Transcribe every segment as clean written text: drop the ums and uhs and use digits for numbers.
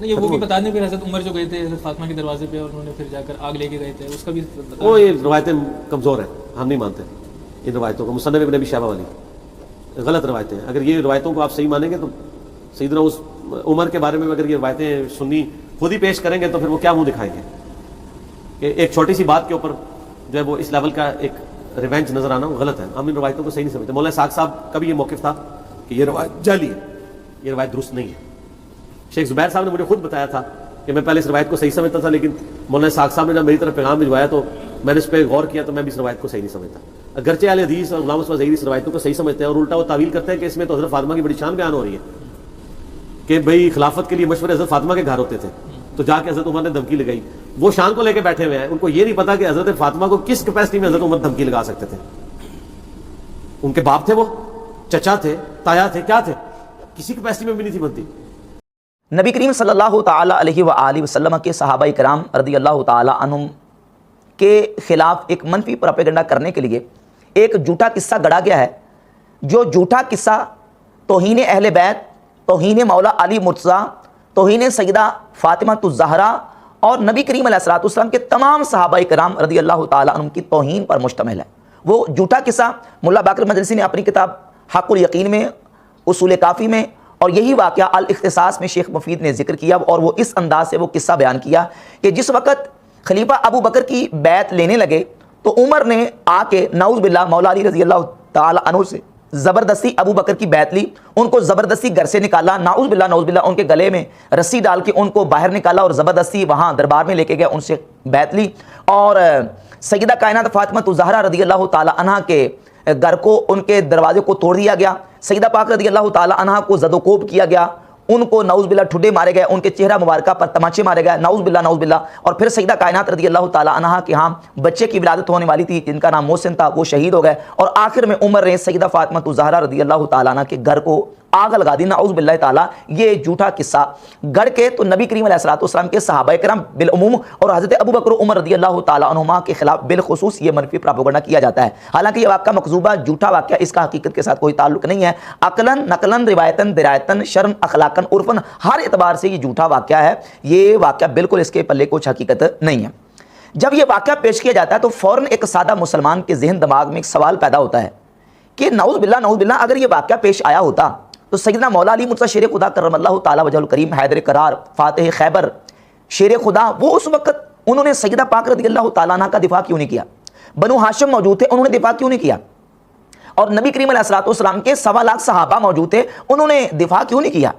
نہیں وہ بھی بتانے پھر حضرت عمر جو گئے تھے حضرت فاطمہ کے دروازے پہ اور انہوں نے پھر جا کر آگ لے کے گئے تھے، اس کا بھی وہ یہ روایتیں کمزور ہیں، ہم نہیں مانتے ان روایتوں کو. مصنف ابن ابی شیبہ والی غلط روایتیں ہیں. اگر یہ روایتوں کو آپ صحیح مانیں گے تو سیدنا اس عمر کے بارے میں اگر یہ روایتیں سنی خود ہی پیش کریں گے تو پھر وہ کیا منہ دکھائیں گے کہ ایک چھوٹی سی بات کے اوپر جو ہے وہ اس لیول کا ایک ریونج نظر آنا وہ غلط ہے. ہم ان روایتوں کو صحیح نہیں سمجھتے. مولانا اسحاق صاحب کا بھی یہ موقف تھا کہ یہ روایت جعلی ہے، یہ روایت درست نہیں ہے. شیخ زبیر صاحب نے مجھے خود بتایا تھا کہ میں پہلے اس روایت کو صحیح سمجھتا تھا، لیکن مولانا اسحاق صاحب نے جب میری طرف پیغام بھجوایا تو میں نے اس پہ غور کیا تو میں بھی اس روایت کو صحیح نہیں سمجھتا. اگرچہ اہل حدیث اور غلام ظہیر اس روایتوں کو صحیح سمجھتے ہیں اور الٹا وہ تعویل کرتے ہیں کہ اس میں تو حضرت فاطمہ کی بڑی شان بیان ہو رہی ہے کہ بھئی خلافت کے لیے مشورے حضرت فاطمہ کے گھر ہوتے تھے تو جا کے حضرت عمر نے دھمکی لگائی. وہ شان کو لے کے بیٹھے ہوئے ہیں، ان کو یہ نہیں پتا کہ حضرت فاطمہ کو کس کیپیسٹی میں حضرت عمر دھمکی لگا سکتے تھے. ان کے باپ تھے، وہ چچا تھے، تایا تھے، کیا تھے، کسی کیپیسٹی میں بھی نہیں تھی بنتی. نبی کریم صلی اللہ تعالیٰ علیہ وآلہ وسلم کے صحابہ کرام رضی اللہ تعالیٰ عنہم کے خلاف ایک منفی پروپیگنڈا کرنے کے لیے ایک جھوٹا قصہ گڑھا گیا ہے، جو جھوٹا قصہ توہین اہل بیت، توہین مولا علی مرتضیٰ، توہین سیدہ فاطمہ الزہرا اور نبی کریم علیہ الصلوۃ والسلام کے تمام صحابہ کرام رضی اللہ تعالیٰ عنہم کی توہین پر مشتمل ہے. وہ جھوٹا قصہ ملا باقر مجلسی نے اپنی کتاب حق الیقین میں، اصول کافی میں اور یہی واقعہ الاختصاص میں شیخ مفید نے ذکر کیا، اور وہ اس انداز سے وہ قصہ بیان کیا کہ جس وقت خلیفہ ابو بکر کی بیعت لینے لگے تو عمر نے آ کے نعوذ باللہ مولا علی رضی اللہ تعالیٰ عنہ سے زبردستی ابو بکر کی بیعت لی، ان کو زبردستی گھر سے نکالا، نعوذ باللہ ان کے گلے میں رسی ڈال کے ان کو باہر نکالا اور زبردستی وہاں دربار میں لے کے گیا، ان سے بیعت لی. اور سیدہ کائنات فاطمہ الزہرا رضی اللہ تعالیٰ عنہ کے گھر کو، ان کے دروازے کو توڑ دیا گیا، سیدہ پاک رضی اللہ تعالیٰ عنہ کو زد و کوب کیا گیا، ان کو نعوذ باللہ ٹھڈے مارے گئے، ان کے چہرہ مبارکہ پر تماچے مارے گئے، نعوذ باللہ. اور پھر سیدہ کائنات رضی اللہ تعالیٰ عنہ کے ہاں بچے کی ولادت ہونے والی تھی جن کا نام محسن تھا، وہ شہید ہو گئے. اور آخر میں عمر نے سیدہ فاطمہ الزہرا رضی اللہ تعالیٰ عنہ کے گھر کو آگ لگا دی، نعوذ باللہ تعالیٰ. یہ جھوٹا قصہ گڑھ کے تو نبی کریم علیہ الصلوۃ والسلام کے صحابہ کرام بالعموم اور حضرت ابو بکر عمر رضی اللہ تعالیٰ عنہما کے خلاف بالخصوص یہ منفی پروپیگنڈا کیا جاتا ہے. حالانکہ یہ واقعہ مکذوبہ جھوٹا واقعہ، اس کا حقیقت کے ساتھ کوئی تعلق نہیں ہے. عقلاً، نقلاً، روایتاً، درایتاً، شرعاً، اخلاقاً، عرفاً، ہر اعتبار سے یہ جھوٹا واقعہ ہے. یہ واقعہ بالکل اس کے پلے کچھ حقیقت نہیں ہے. جب یہ واقعہ پیش کیا جاتا ہے تو فوراً ایک سادہ مسلمان کے ذہن دماغ میں ایک سوال پیدا ہوتا ہے کہ نعوذ باللہ اگر یہ واقعہ پیش آیا ہوتا تو سیدنا مولا علی مرتضیٰ شیر خدا کرم اللہ تعالیٰ وجہ الکریم، حیدر قرار، فاتح خیبر، شیر خدا، وہ اس وقت انہوں نے سیدہ پاک رضی اللہ تعالیٰ عنہ کا دفاع کیوں نہیں کیا؟ بنو ہاشم موجود تھے، انہوں نے دفاع کیوں نہیں کیا؟ اور نبی کریم علیہ الصلوۃ والسلام کے 1.25 لاکھ صحابہ موجود تھے، انہوں نے دفاع کیوں نہیں کیا؟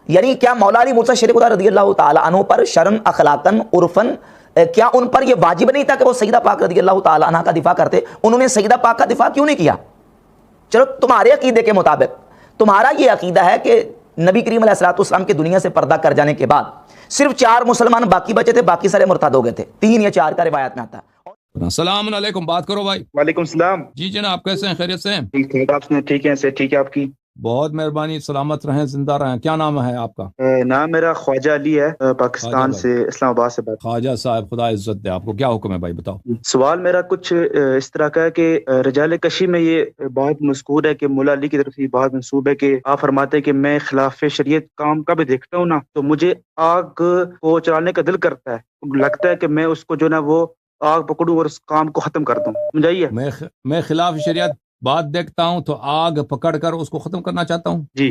یعنی کیا مولا علی مرتضیٰ شیر خدا رضی اللہ تعالیٰ عنہ پر شرعاً، اخلاقاً، عرفاً کیا ان پر یہ واجب نہیں تھا کہ وہ سیدہ پاک رضی اللہ تعالیٰ عنہ کا دفاع کرتے؟ انہوں نے سیدہ پاک کا دفاع کیوں نہیں کیا؟ چلو تمہارے عقیدے کے مطابق، تمہارا یہ عقیدہ ہے کہ نبی کریم علیہ الصلوۃ والسلام کے دنیا سے پردہ کر جانے کے بعد صرف 4 مسلمان باقی بچے تھے، باقی سارے مرتد ہو گئے تھے. 3 یا 4 کا روایت میں آتا ہے. السلام علیکم، بات کرو بھائی. وعلیکم السلام. جی جناب، کیسے ہیں؟ خیریت سے ہیں؟ ٹھیک آپ نے؟ ٹھیک ہے سے ٹھیک ہے آپ کی؟ بہت مہربانی، سلامت رہیں، زندہ رہیں. کیا نام ہے آپ کا؟ نام میرا خواجہ علی ہے، پاکستان سے، اسلام آباد سے بات. خواجہ صاحب، خدا عزت دے آپ کو. کیا حکم ہے بھائی، بتاؤ. سوال میرا کچھ اس طرح کا ہے کہ رجال کشی میں یہ بات مذکور ہے کہ مولا علی کی طرف یہ بات منسوب ہے کہ آپ فرماتے ہیں کہ میں خلاف شریعت کام کا بھی دیکھتا ہوں نا تو مجھے آگ کو چلانے کا دل کرتا ہے، لگتا ہے کہ میں اس کو جو نا وہ آگ پکڑوں اور اس کام کو ختم کر دوں. سمجھائیے، میں خلاف شریعت بات دیکھتا ہوں تو آگ پکڑ کر اس کو ختم کرنا چاہتا ہوں. جی.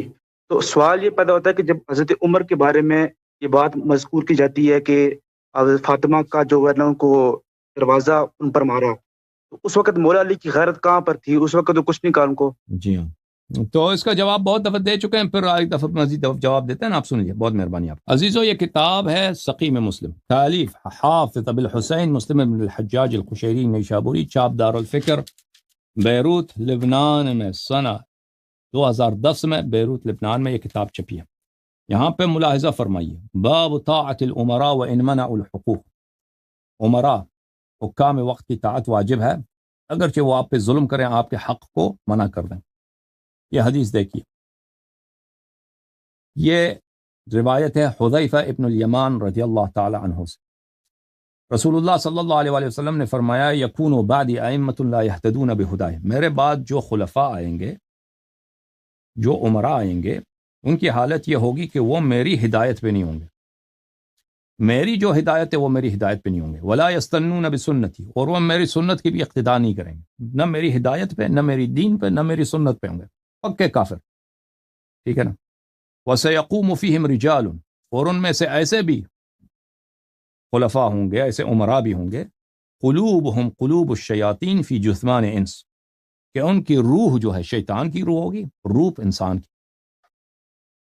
تو سوال یہ پیدا ہوتا ہے کہ جب حضرت عمر کے بارے میں یہ بات مذکور کی جاتی ہے کہ حضرت فاطمہ کا جو ہے نا ان کو دروازہ ان پر مارا، تو اس وقت مولا علی کی غیرت کہاں پر تھی؟ اس وقت تو کچھ نہیں کہا ان کو. جی ہاں، تو اس کا جواب بہت دفعہ دے چکے ہیں، پھر ایک دفعہ مزید جواب دیتے ہیں نا. آپ سن لیجیے، بہت مہربانی آپ. عزیزو، یہ کتاب ہے سقیم مسلم، تالیف حافظ ابو الحسین مسلم بن الحجاج القشیری نیشابوری، چاپ دار الفکر، بیروت لبنان میں. سنہ 2010 میں بیروت لبنان میں یہ کتاب چھپی ہے. یہاں پہ ملاحظہ فرمائیے، باب طاعت الامراء وان منعوا الحقوق. عمراء، حکام وقت کی طاعت واجب ہے اگرچہ وہ آپ پہ ظلم کریں، آپ کے حق کو منع کر دیں. یہ حدیث دیکھیے، یہ روایت ہے حذیفہ ابن الیمان رضی اللہ تعالی عنہ سے. رسول اللہ صلی اللہ علیہ وآلہ وسلم نے فرمایا، یکون بعدی ائمۃ لا یہتدون بہداہ. میرے بعد جو خلفاء آئیں گے، جو عمراء آئیں گے، ان کی حالت یہ ہوگی کہ وہ میری ہدایت پہ نہیں ہوں گے. میری جو ہدایت ہے وہ میری ہدایت پہ نہیں ہوں گے. ولا یستنون بسنتی، اور وہ میری سنت کی بھی اقتداء نہیں کریں گے، نہ میری ہدایت پہ، نہ میری دین پہ، نہ میری سنت پہ ہوں گے، پکے کافر. ٹھیک ہے نا. وسیقوم فیہم رجال، اور ان میں سے ایسے بھی خلفاء ہوں گے، ایسے عمراء بھی ہوں گے، قلوبہم قلوب الشیاطین فی جثمان انس، کہ ان کی روح جو ہے شیطان کی روح ہوگی، روح انسان کی،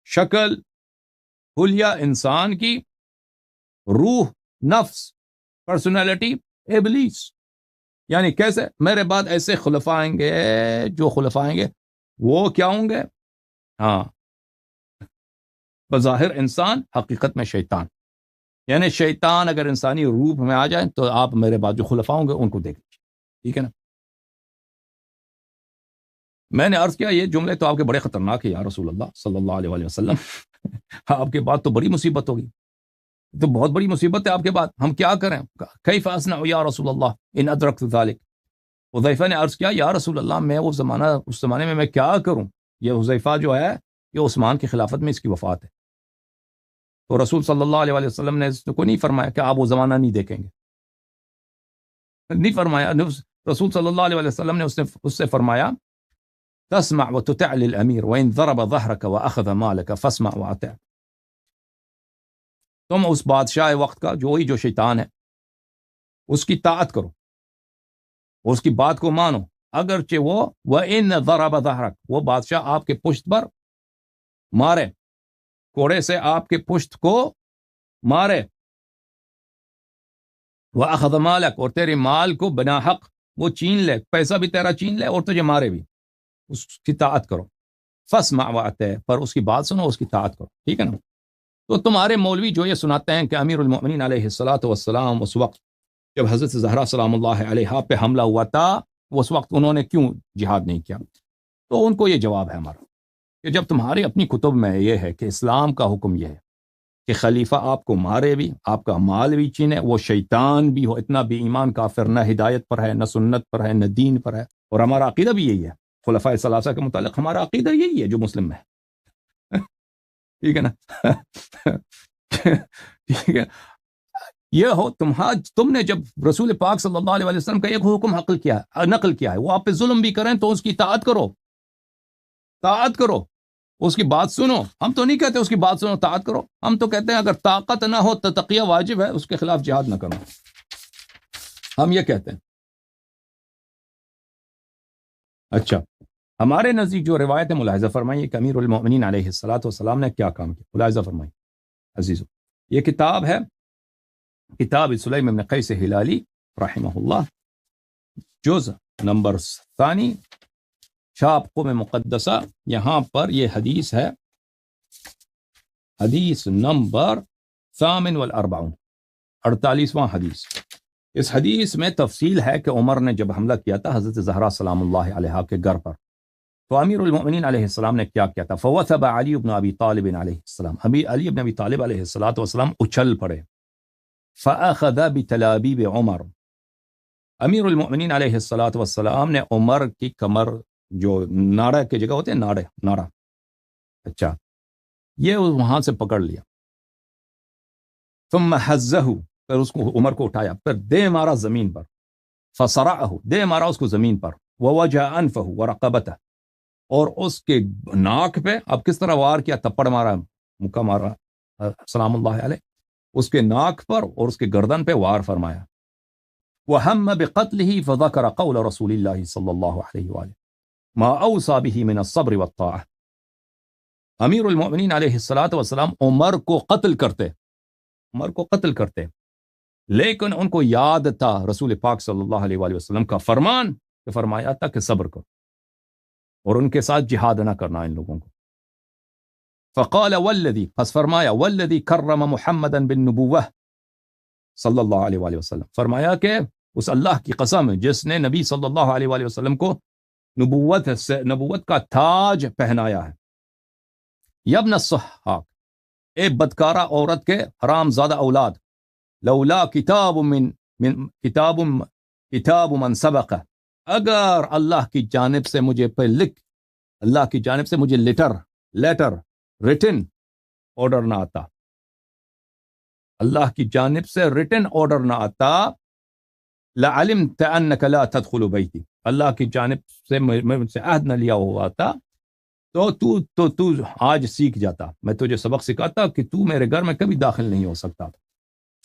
شکل حلیہ انسان کی، روح نفس پرسنالٹی ابلیس. یعنی کیسے؟ میرے بعد ایسے خلفاء آئیں گے، جو خلفاء آئیں گے وہ کیا ہوں گے؟ ہاں، بظاہر انسان، حقیقت میں شیطان. یعنی شیطان اگر انسانی روپ میں آ جائے تو آپ میرے بعد جو خلفاء ہوں گے ان کو دیکھ لیجیے. ٹھیک ہے نا. میں نے عرض کیا یہ جملے تو آپ کے بڑے خطرناک ہیں یا رسول اللہ صلی اللہ علیہ وسلم. آپ کے بعد تو بڑی مصیبت ہوگی، تو بہت بڑی مصیبت ہے آپ کے بعد، ہم کیا کریں؟ کیف اصنع یا رسول اللہ ان ادرکت ذلک. حذیفہ نے عرض کیا یا رسول اللہ میں اس زمانے میں کیا کروں؟ یہ حذیفہ جو ہے یہ عثمان کی خلافت میں اس کی وفات ہے. تو رسول صلی اللہ علیہ وسلم نے اس کو نہیں فرمایا کہ آپ وہ زمانہ نہیں دیکھیں گے، نہیں فرمایا. رسول صلی اللہ علیہ وسلم نے اس سے فرمایا تسمع وتطع للامیر وان ضرب ظهرك واخذ مالك فاسمع واطع. تم اس بادشاہ وقت کا جو شیطان ہے اس کی طاعت کرو، اس کی بات کو مانو، اگرچہ وہ وان ضرب ظهرك، وہ بادشاہ آپ کے پشت پر مارے، کوڑے سے آپ کے پشت کو مارے، واخذ مالك، اور تیرے مال کو بنا حق وہ چھین لے، پیسہ بھی تیرا چھین لے اور تجھے مارے بھی، اس کی طاعت کرو. فاسمع واطع، پر اس کی بات سنو، اس کی طاعت کرو. ٹھیک ہے نا. تو تمہارے مولوی جو یہ سناتے ہیں کہ امیر المؤمنین علیہ الصلوۃ والسلام اس وقت جب حضرت زہرا سلام اللہ علیہا پہ حملہ ہوا تھا اس وقت انہوں نے کیوں جہاد نہیں کیا؟ تو ان کو یہ جواب ہے ہمارا کہ جب تمہاری اپنی کتب میں یہ ہے کہ اسلام کا حکم یہ ہے کہ خلیفہ آپ کو مارے بھی، آپ کا مال بھی چھینے، وہ شیطان بھی ہو، اتنا بھی ایمان کافر نہ ہدایت پر ہے، نہ سنت پر ہے، نہ دین پر ہے. اور ہمارا عقیدہ بھی یہی ہے، خلفاء ثلاثہ کے متعلق ہمارا عقیدہ یہی ہے جو مسلم میں ہے. ٹھیک ہے نا. ٹھیک ہے. یہ ہو تم نے جب رسول پاک صلی اللہ علیہ وسلم کا ایک حکم نقل کیا ہے، وہ آپ پہ ظلم بھی کریں تو اس کی اطاعت کرو، طاعت کرو، اس کی بات سنو. ہم تو نہیں کہتے اس کی بات سنو طاعت کرو، ہم تو کہتے ہیں اگر طاقت نہ ہو تو تقیہ واجب ہے، اس کے خلاف جہاد نہ کرو. ہم یہ کہتے ہیں. اچھا، ہمارے نزدیک جو روایت ہے ملاحظہ فرمائیے کہ امیر المؤمنین علیہ الصلوۃ والسلام نے کیا کام کیا. ملاحظہ فرمائیے عزیزو، یہ کتاب ہے کتاب سلیم بن قیس ہلالی رحمہ اللہ، جز نمبر ثانی، چھاپ قم مقدسہ. یہاں پر یہ حدیث ہے، حدیث نمبر 48، 48واں حدیث. اس حدیث میں تفصیل ہے کہ عمر نے جب حملہ کیا تھا حضرت زہرا سلام اللہ علیہا کے گھر پر، تو امیر المؤمنین علیہ السلام نے کیا کیا تھا؟ فوثب علی بن ابی طالب علیہ السلام، علی بن ابی طالب علیہ السلام اچھل پڑے. فاخذ بتلابیب عمر، امیر المؤمنین علیہ السلام نے عمر کی کمر، جو ناڑا کی جگہ ہوتے ہیں، ناڑا، اچھا، یہ وہاں سے پکڑ لیا. ثم حزہ، پھر اس کو عمر کو اٹھایا، پھر دے مارا زمین پر. فصرعہ، دے مارا اس کو زمین پر. ووجہ انفہ ورقبتہ، اور اس کے ناک پہ، اب کس طرح وار کیا؟ تپڑ مارا، مکہ مارا سلام اللہ علیہ، اس کے ناک پر اور اس کے گردن پہ وار فرمایا. وہم بقتلہ فذکر قول رسول اللہ صلی اللہ علیہ وآلہ ما اوصى به من الصبر والطاعة. امیر المؤمنین علیہ السلام عمر کو قتل کرتے، لیکن ان کو یاد تھا رسول پاک صلی اللہ علیہ وآلہ وسلم کا فرمان کہ فرمایا تھا کہ صبر کرو اور ان کے ساتھ جہاد نہ کرنا ان لوگوں کو. فقال والذی، پس فرمایا والذی کرم محمدا بالنبوہ صلی اللہ علیہ وآلہ وسلم، فرمایا کہ اس اللہ کی قسم جس نے نبی صلی اللہ علیہ وآلہ وسلم کو نبوت کا تاج پہنایا ہے. یبن الصحاق، اے بدکارہ عورت کے حرام زادہ اولاد، لولا کتاب من سبق، اگر اللہ کی جانب سے مجھے پہ اللہ کی جانب سے مجھے لیٹر ریٹن آرڈر نہ آتا، اللہ کی جانب سے ریٹن آرڈر نہ آتا لعلمت انک لا تدخل بیتی، اللہ کی جانب سے میں سے عہد نہ لیا ہوا تھا تو آج سیکھ جاتا، میں تجھے سبق سکھاتا کہ تو میرے گھر میں کبھی داخل نہیں ہو سکتا۔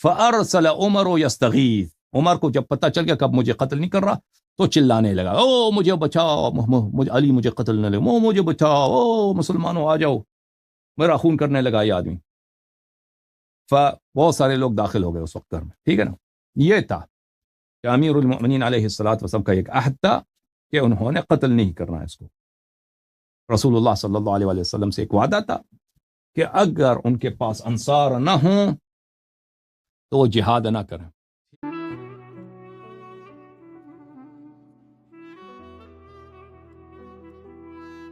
فارسل عمر یستغیث، عمر کو جب پتہ چل گیا کہ اب مجھے قتل نہیں کر رہا تو چلانے لگا، او مجھے بچاؤ، علی مجھے قتل نہ لے، مجھے بچاؤ، او مسلمانوں آ جاؤ، میرا خون کرنے لگا یہ آدمی۔ بہت سارے لوگ داخل ہو گئے اس وقت گھر میں، ٹھیک ہے نا۔ یہ تھا کہ امیر المؤمنین علیہ الصلوۃ کا ایک عہد تھا کہ انہوں نے قتل نہیں کرنا ہے اس کو۔ رسول اللہ صلی اللہ علیہ وسلم سے ایک وعدہ تھا کہ اگر ان کے پاس انصار نہ ہوں تو وہ جہاد نہ کریں۔